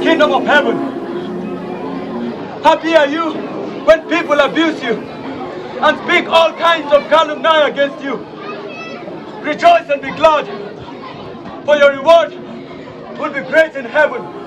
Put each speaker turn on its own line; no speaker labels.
kingdom of heaven. Happy are you when people abuse you and speak all kinds of calumny against you. Rejoice and be glad, for your reward will be great in heaven.